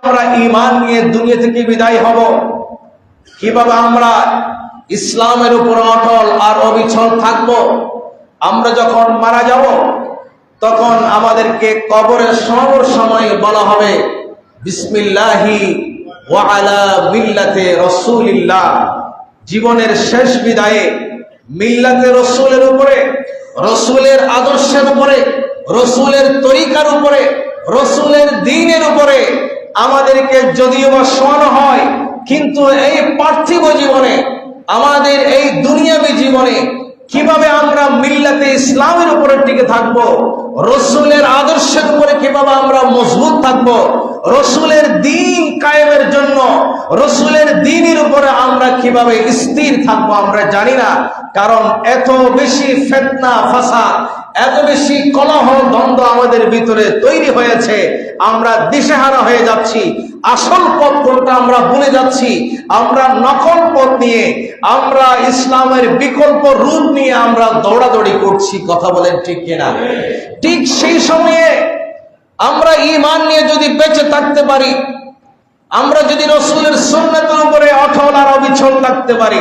আমরা ঈমান নিয়ে দুনিয়া থেকে বিদায় হব, কিভাবে আমরা ইসলামের উপর অটল আর অবিচল থাকব। আমরা যখন মারা যাব তখন আমাদেরকে কবরে শোয়ানোর সময় বলা হবে বিসমিল্লাহি ওয়া আলা মিল্লাতে রাসূলিল্লাহ। জীবনের শেষ বিদায়ে মিল্লাতে রাসূলের উপরে, রাসূলের আদর্শের উপরে, রাসূলের তরিকার উপরে, রাসূলের দ্বীনের উপরে আমাদেরকে যদিও বা শোয়ানো হয়, কিন্তু এই পার্থিব জীবনে, আমাদের এই দুনিয়াবী জীবনে কিভাবে আমরা মিল্লাতে ইসলামের উপরে টিকে থাকবো, রাসূলের আদর্শের উপরে কিভাবে আমরা মজবুত থাকবো, রাসূলের দ্বীন কায়েমের জন্য রাসূলের দ্বীনের উপরে আমরা কিভাবে স্থির থাকবো আমরা জানি না। কারণ এত বেশি ফিতনা ফাসাদ, এত বেশি কলহ দ্বন্দ্ব আমাদের ভিতরে তৈরি হয়েছে, আমরা দিশেহারা হয়ে যাচ্ছি। আসল পথ কোনটা আমরা ভুলে যাচ্ছি। আমরা নকল পথ নিয়ে, আমরা ইসলামের বিকল্প রূপ নিয়ে আমরা দৌড়াদৌড়ি করছি। কথা বলেন ঠিক কিনা? ঠিক সেই সময়ে আমরা ঈমান নিয়ে যদি বেঁচে থাকতে পারি, আমরা যদি রাসূলের সুন্নাতের উপরে অটল আর অবিচল থাকতে পারি,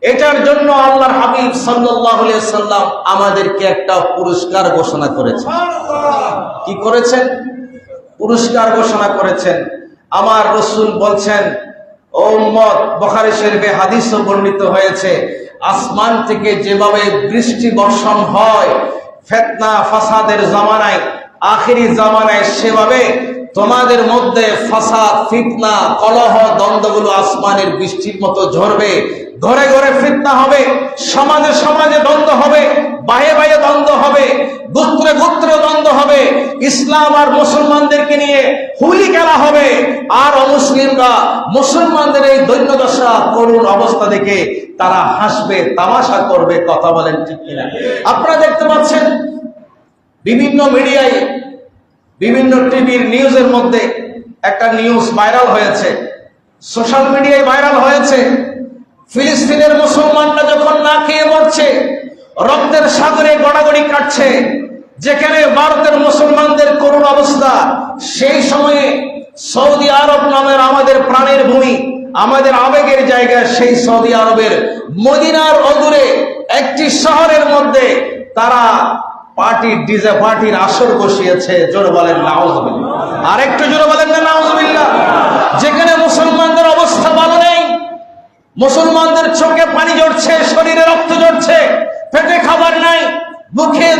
এটার জন্য আল্লাহর হাবিব সাল্লাল্লাহু আলাইহি সাল্লাম আমাদেরকে একটা পুরস্কার ঘোষণা করেছেন। কি করেছেন? পুরস্কার ঘোষণা করেছেন। আমার রাসূল বলছেন, ও উম্মত, বুখারী শরীফে হাদিসও বর্ণিত হয়েছে, আসমান থেকে যেভাবে বৃষ্টি বর্ষণ হয় ফিতনা ফাসাদের জামানায়, আখিরি জামানায়, সেভাবে তোমাদের মধ্যে ফাসাদ, ফিতনা, কলহ, দ্বন্দ্বগুলো আসমানের বৃষ্টির মতো ঝরবে। ঘরে ঘরে ফিতনা হবে, সমাজে সমাজে দ্বন্দ্ব হবে, বাহে বাহে দ্বন্দ্ব হবে, গোত্রে গোত্রে দ্বন্দ্ব হবে, ইসলাম আর মুসলমানদেরকে নিয়ে হুলি খেলা হবে। আর অমুসলিমরা মুসলমানদের এই দৈন্যদশা, করুণ অবস্থা দেখে তারা হাসবে, তামাশা করবে। কথা বলেন ঠিক কিনা? আপনারা দেখতে পাচ্ছেন বিভিন্ন মিডিয়ায়, বিভিন্ন টিভির নিউজের মধ্যে একটা নিউজ ভাইরাল হয়েছে, সোশ্যাল মিডিয়ায় ভাইরাল হয়েছে। ফিলিস্তিনের মুসলমানরা যখন না খেয়ে মরছে, রক্তের সাগরে গড়াগড়ি কাটছে, যেখানে ভারতের মুসলমানদের করুণ অবস্থা, সেই সময়ে সৌদি আরব নামের আমাদের প্রাণের ভূমি, আমাদের আবেগের জায়গা, সেই সৌদি আরবের মদিনার অদূরে একটি শহরের মধ্যে তারা ডিজে পার্টির আসর বসিয়েছে। জোরে বলেন নাউজুবিল্লাহ। আর একটু জোরে বলেন না নাউজুবিল্লাহ। যেখানে মুসলমানদের অবস্থা ভালো নেই, মুসলমানদের চোখে পানি ঝরছে, শরীরে রক্ত ঝরছে, পেটে খাবার নাই, মুখের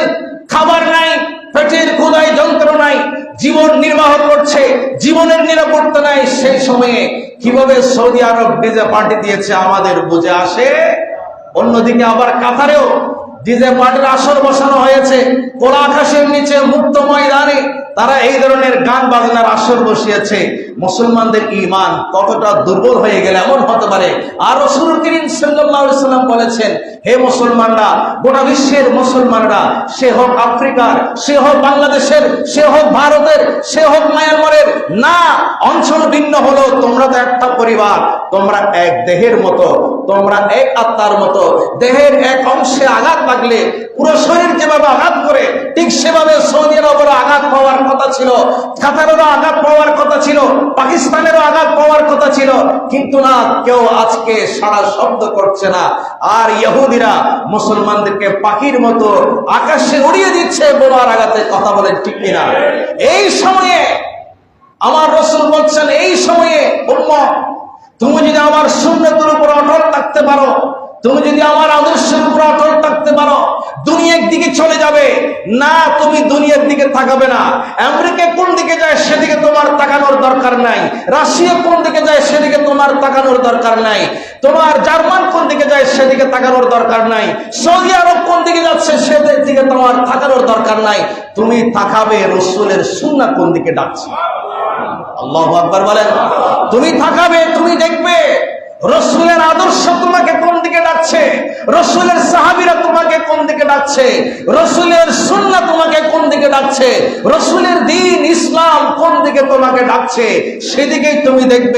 খাবার নাই, পেটের ক্ষুধায় যন্ত্রণায় জীবন নির্বাহ করছে, জীবনের নিরাপত্তা নাই। সেই সময়ে কিভাবে সৌদি আরব ডিজে পার্টি দিয়েছে আমাদের বুঝে আসে। অন্যদিকে আবার কাতারেও ডিজে পার্টির আসর বসানো হয়েছে, খোলা আকাশের নিচে মুক্ত ময়দানে তারা এই ধরনের গান বাজনার আসর বসিয়েছে। মুসলমানদের ঈমান কতটা দুর্বল হয়ে গেলে এমন হতে পারে। আর রাসূল করিম সাল্লাল্লাহু আলাইহি সাল্লাম বলেছেন, হে মুসলমানরা, গোটা বিশ্বের মুসলমানরা, সে হোক আফ্রিকার, সে হোক বাংলাদেশের, সে হোক ভারতের, সে হোক মায়ানমারের, না, অঞ্চল ভিন্ন হলো, তোমরা তো একটা পরিবার, তোমরা এক দেহের মতো, তোমরা এক আত্মার মতো। দেহের এক অংশে আঘাত লাগলে পুরো শরীর যেভাবে আঘাত করে, ঠিক সেভাবে সৌদি আরবেরও আঘাত পাওয়ার কথা ছিল, কাতারেরও আঘাত পাওয়ার কথা ছিল, পাকিস্তানেরও আঘাত পাওয়ার কথা ছিল, কিন্তু না, কেউ আজকে সারা শব্দ করছে না। আর ইহুদিরা মুসলমানদেরকে পাখির মতো আকাশে উড়িয়ে দিচ্ছে বোমার আঘাতে। কথা বলেন ঠিক কিনা? এই সময়ে আমার রাসূল বলছেন, এই সময়ে উম্মত, তুমি যদি আমার সুন্নতের উপর অটল থাকতে পারো, তুমি যদি আমার আদর্শের উপর অটল থাকতে পারো, দুনিয়ার দিকে চলে যাবে না। তুমি দুনিয়ার দিকে তাকাবে না। আমেরিকা কোন দিকে যায় সেদিকে তোমার তাকানোর দরকার নাই, রাশিয়া কোন দিকে যায় সেদিকে তোমার তাকানোর দরকার নাই, তোমার জার্মান কোন দিকে যায় সেদিকে তাকানোর দরকার নাই, সৌদি আরব কোন দিকে যাচ্ছে সেদিকে তোমার তাকানোর দরকার নাই। তুমি তাকাবে রাসূলের সুন্নাহ কোন দিকে ডাকছে। আল্লাহু আকবার বলেন। তুমি তাকাবে, তুমি দেখবে রাসূলের আদর্শ তোমাকে কোন দিকে ডাকছে, রাসূলের সাহাবীরা তোমাকে কোন দিকে ডাকছে, রাসূলের সুন্নাহ তোমাকে কোন দিকে ডাকছে, রাসূলের দ্বীন ইসলাম কোন দিকে তোমাকে ডাকছে, সেদিকেই তুমি দেখবে।